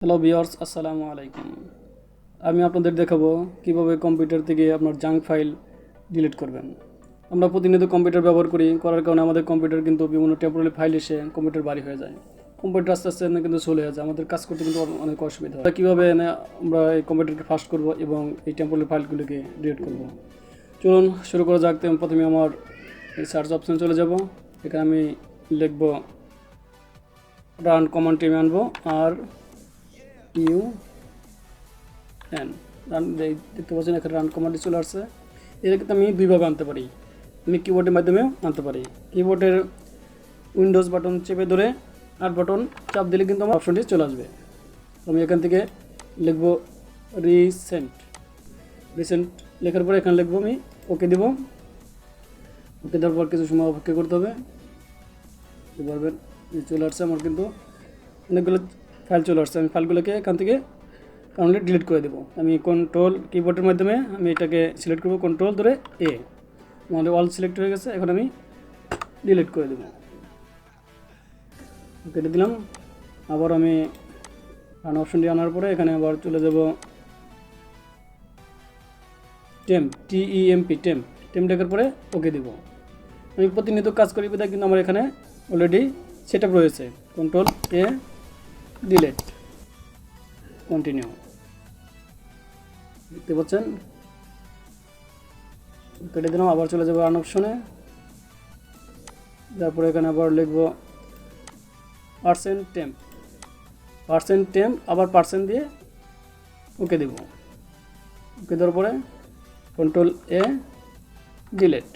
Hello viewers, আসসালামু আলাইকুম। আমি আপনাদের দেখাবো কিভাবে কম্পিউটার থেকে আপনার জাঙ্ক ফাইল ডিলিট করবেন। আমরা প্রতিনিয়ত কম্পিউটার ব্যবহার করার কারণে আমাদের কম্পিউটার কিন্তু বিভিন্ন টেম্পোরারি ফাইল এসে কম্পিউটার ভারী হয়ে যায়। কম্পিউটার আস্তে আস্তে কিন্তু চলে যায়, আমাদের কাজ করতে কিন্তু অনেক অসুবিধা হয়। কীভাবে আমরা এই কম্পিউটারকে ফাস্ট করব এবং এই টেম্পোরারি ফাইলগুলোকে ডিলিট করব, চলুন শুরু করা যাক। প্রথমে আমার এই সার্চ অপশানে চলে যাব। এখানে আমি লিখব রান কমান্ড টিমে আনবো আর রান দেখতে পাচ্ছেন এখানে রান কমান্ডে চলে আসছে। এটা কিন্তু আমি দুইভাবে আনতে পারি, আমি কিবোর্ডের মাধ্যমেও আনতে পারি। কিবোর্ডের উইন্ডোজ বাটন চেপে ধরে 8 বাটন চাপ দিলে কিন্তু আমার অপশনটি চলে আসবে। আমি এখান থেকে লিখব রিসেন্ট লেখার পরে এখানে লিখবো আমি ওকে দেব। ওকে দেওয়ার পর কিছু সময় অপেক্ষা করতে হবে। পারবেন চলে আসছে আমার কিন্তু অনেকগুলো ফাইল চলে আসছে। আমি ফাইলগুলোকে এখান থেকে কারেন্টলি ডিলিট করে দেবো। আমি কন্ট্রোল কিবোর্ডের মাধ্যমে আমি এটাকে সিলেক্ট করব, কন্ট্রোল ধরে আমাদের অল সিলেক্ট হয়ে গেছে। এখন আমি ডিলিট করে দেবো, কেটে দিলাম। আবার আমি রান অপশনটি আনার পরে এখানে আবার চলে যাব টেম্প দেখার পরে ওকে দেব। আমি প্রতিনিয়ত কাজ করি বিধায় কিন্তু আমার এখানে অলরেডি সেট আপ রয়েছে। কন্ট্রোল ডিলিট, কন্টিনিউ, দেখতে পাচ্ছেন কেটে দিলাম। আবার চলে যাবো রান অপশনে, তারপরে এখানে আবার লিখব টেম্প আবার পার্সেন্ট দিয়ে ওকে দেব। ওকে দেওয়ার পরে কন্ট্রোল ডিলিট,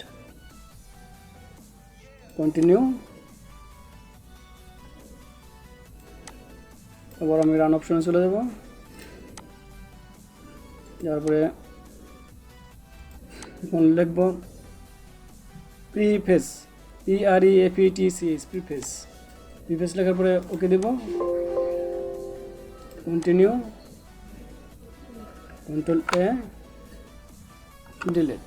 কন্টিনিউ। আবার আমি রান অপশনে চলে যাব, তারপরে এখন লিখব প্রিফেস প্রিফেস লেখার পরে ওকে দেব, কন্টিনিউ, কন্ট্রোল ডিলিট,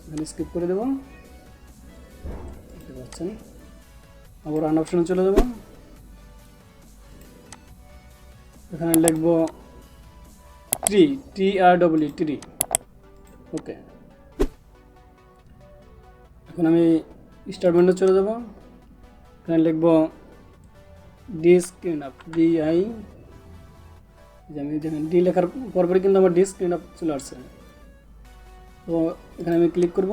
এখানে স্কিপ করে দেব। দেখতে পাচ্ছেন। আবার রান অপশনে চলে যাব, এখানে লিখব ট্রি। ওকে, এখন আমি স্টার্ট উইন্ডো চলে যাব। এখানে লিখব ডিস্ক ক্লিন আপ, আমি দেখেন ডি লেখার পরপরই কিন্তু আমার ডিস্ক ক্লিন আপ চলে আসছে। তো এখানে আমি ক্লিক করব।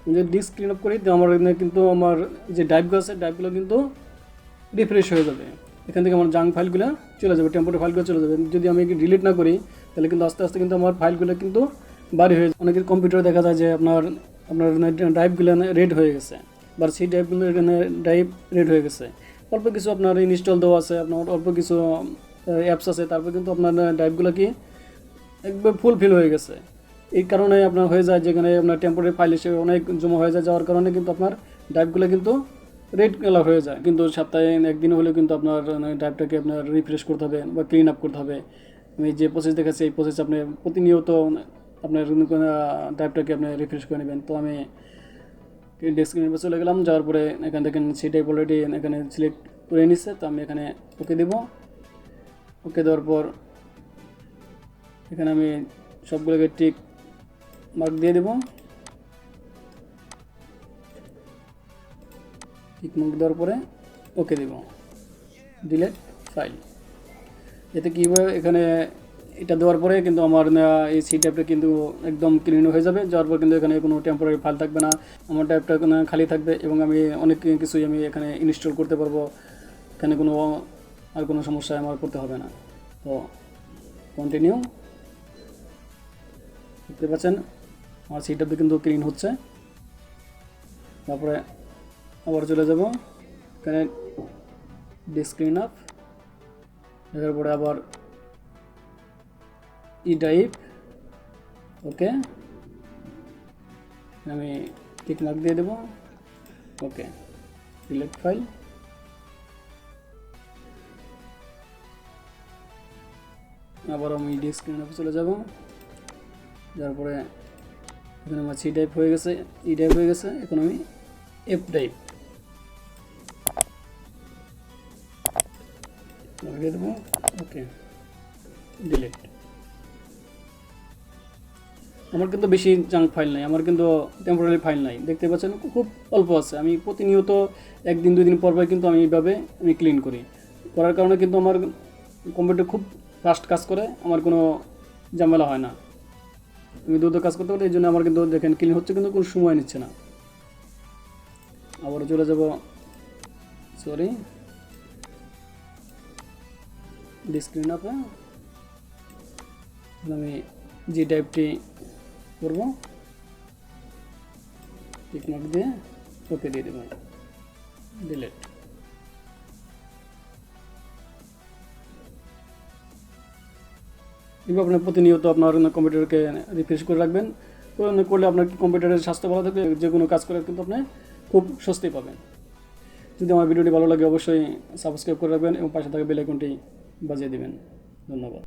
যদি ডিস্ক ক্লিন আপ করি তো আমার কিন্তু আমার যে ড্রাইভগুলো আছে ডাইভগুলো কিন্তু রিফ্রেশ হয়ে যাবে। এখান থেকে আমার জাঙ্ক ফাইলগুলো চলে যাবে, টেম্পোরারি ফাইলগুলো চলে যাবে। যদি আমি ডিলিট না করি তাহলে কিন্তু আস্তে আস্তে কিন্তু আমার ফাইলগুলো কিন্তু ভারী হয়ে যায়। অনেকের কম্পিউটারে দেখা যায় যে আপনার ড্রাইভগুলো রেড হয়ে গেছে, বা সেই ড্রাইভ রেড হয়ে গেছে। অল্প কিছু আপনার ইনস্টল দেওয়া আছে, আপনার অল্প কিছু অ্যাপস আছে, তারপর কিন্তু আপনার ড্রাইভগুলো কি একবার ফুলফিল হয়ে গেছে। এই কারণে আপনার হয়ে যায় যেখানে আপনার টেম্পোরারি ফাইল হিসেবে অনেক জমা হয়ে যায়, যাওয়ার কারণে কিন্তু আপনার ড্রাইভগুলো কিন্তু রেড কালার হয়ে যায়। কিন্তু সপ্তাহে একদিন হলেও কিন্তু আপনার ড্রাইভটাকে আপনার রিফ্রেশ করতে হবে বা ক্লিন আপ করতে হবে। আমি যে প্রসেস দেখাচ্ছি এই প্রসেস আপনি প্রতিনিয়ত আপনার ড্রাইভটাকে আপনি রিফ্রেশ করে নেবেন। তো আমি ডেস্কটপে চলে গেলাম, যাওয়ার পরে এখান থেকে সেটাই অলরেডি এখানে সিলেক্ট করে নিচ্ছে। তো আমি এখানে ওকে দেব। ওকে দেওয়ার পর এখানে আমি সবগুলোকে টিক মার্ক দিয়ে দেব। টিক মার্ক দেওয়ার পরে ওকে দেব, ডিলিট ফাইল। এতে কী হবে, এখানে এটা দেওয়ার পরে কিন্তু আমার এই সি ট্যাবটা কিন্তু একদম ক্লিন হয়ে যাবে। যাওয়ার পর কিন্তু এখানে কোনো টেম্পোরারি ফাইল থাকবে না, আমার ট্যাবটা খালি থাকবে এবং আমি অনেক কিছুই আমি এখানে ইনস্টল করতে পারবো। এখানে আর কোনো সমস্যা আমার করতে হবে না। তো কন্টিনিউ, দেখতে পাচ্ছেন আমার সি ট্যাবটা কিন্তু ক্লিন হচ্ছে। তারপরে আবার চলে যাব এখানে ডিস্ক ক্লিন আপ, দেখার পরে আবার ড্রাইভ। ওকে, আমি টিক মার্ক দিয়ে দেবো। ওকে, ডিলিট ফাইল। আবার আমি ডিস্ক ক্লিন আপে চলে যাব, যাওয়ার পরে এখানে আমার সি ড্রাইভ হয়ে গেছে, ই ড্রাইভ হয়ে গেছে। এখন আমি এফ ড্রাইভ দিয়ে দেবো ওকে, ডিলিট। আমার কিন্তু বেশি জাঙ্ক ফাইল নাই, আমার কিন্তু টেম্পোরারি ফাইল নাই, দেখতে পাচ্ছেন খুব অল্প আছে। আমি প্রতিনিয়ত একদিন 2 দিন পর পর কিন্তু আমি এইভাবে ক্লিন করি, করার কারণে কিন্তু আমার কম্পিউটার খুব ফাস্ট কাজ করে, আমার কোনো ঝামেলা হয় না, আমি দ্রুত কাজ করতে পারি। এই জন্য আমার কিন্তু দেখেন ক্লিন হচ্ছে, কিন্তু কোনো সময় নিচ্ছে না। আবারও চলে যাব, সরি, ডিস্ক ক্লিন আপে আমি জি টাইপটি করব, টিকমার্ক দিয়ে ওকে দিয়ে দেবো, ডিলিট। এবার আপনার প্রতিনিয়ত আপনার কম্পিউটারকে রিফ্রেশ করে রাখবেন, করলে আপনার কম্পিউটারের স্বাস্থ্য ভালো থাকবে, যে কোনো কাজ করে কিন্তু আপনি খুব স্বস্তি পাবেন। যদি আমার ভিডিওটি ভালো লাগে অবশ্যই সাবস্ক্রাইব করে রাখবেন এবং পাশে থাকা বেল আইকনটি বাজিয়ে দেবেন। ধন্যবাদ।